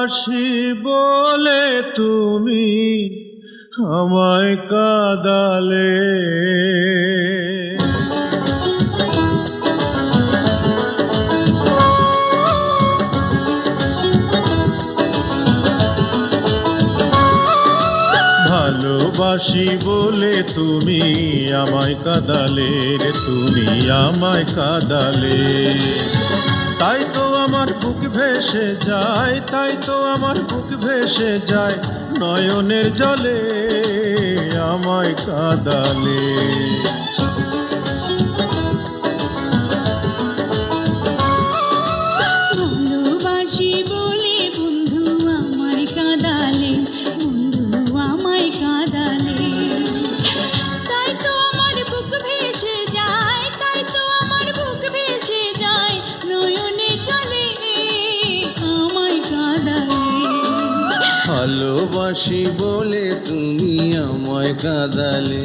ভালোবাসি বলে তুমি আমায় কাঁদালে। ভালোবাসি বলে তুমি আমায় কাঁদালে রে, তুমি আমায় কাঁদালে। তাই তো আমার বুক ভেসে যায়, তাই তো আমার বুক ভেসে যায় নয়নের জলে আমায় কাঁদালে। ভালোবাসি বলে বন্ধু আমায় কাঁদালে, বন্ধু আমায় কাঁদালে। তাই তো আমার বুক ভেসে যায়, তাই তো আমার বুক ভেসে যায় নয়নে চলে আমায় কাঁদালে। ভালোবাসি বলে তুমি আমায় কাঁদালে,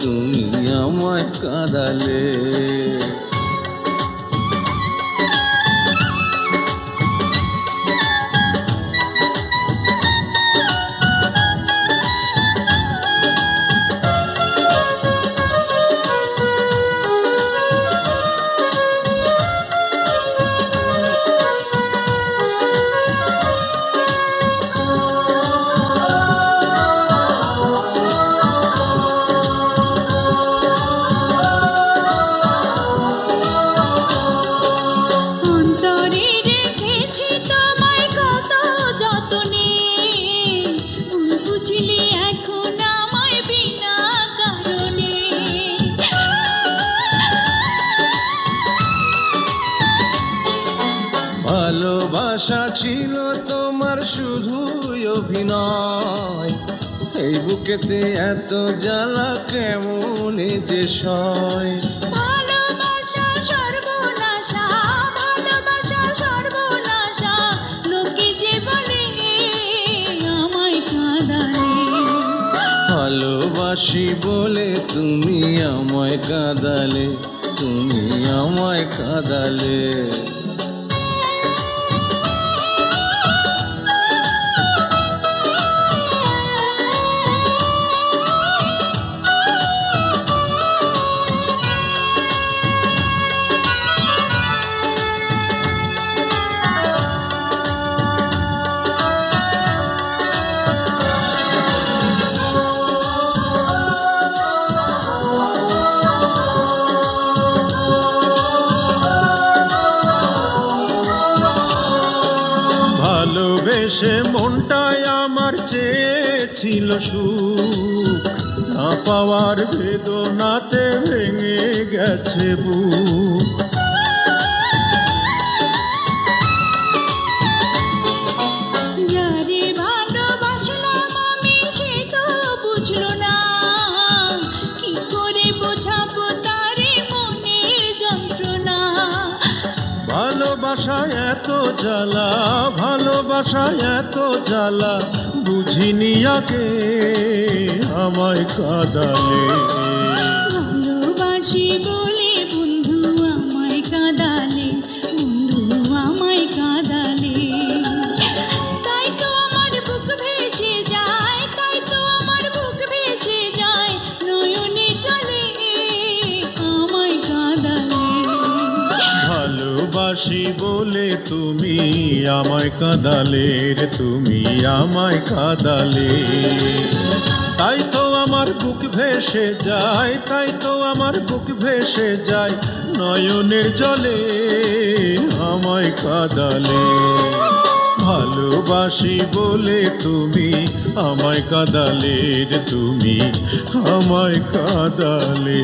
তুমি আমায় কাঁদালে। ভালোবাসা ছিল তোমার শুধুই অভিনয়, এই বুকেতে এত জ্বালা কেমনে যে সয়। ভালোবাসা সর্বনাশা, ভালোবাসা সর্বনাশা, লোকে যে বলে আমায় কাঁদালে। ভালোবাসি বলে তুমি আমায় কাঁদালে, তুমি আমায় কাঁদালে। ভালোবেসে মনটায় আমার চেয়েছিল সুখ, না পাওয়ার বেদনাতে ভেঙে গেছে বুক। যারে ভালোবাসলাম আমি সে তো বুঝলো না, কি করে বোঝাবো তারে মনের যন্ত্রণা। ভালোবাসায় এত জ্বালা, ভালোবাসায় এত জ্বালা, বুঝিনি আগে আমায় কাঁদালে। ভালোবাসি বলে বন্ধু আমায় কাঁদালে, বন্ধু আমায় কাঁদালে। তাই তো আমার বুক ভেসে যায়, তাই তো আমার বুক ভেসে যায় নয়নে চলে আমায় কাঁদালে। ভালোবাসি বলে তুমি আমায় কাঁদালে রে, তুমি আমায় কাঁদালে। তাই তো আমার বুক ভেসে যায়, তাই তো আমার বুক ভেসে যায় নয়নের জলে আমায় কাঁদালে। ভালোবাসি বলে তুমি আমায় কাঁদালে রে, তুমি আমায় কাঁদালে।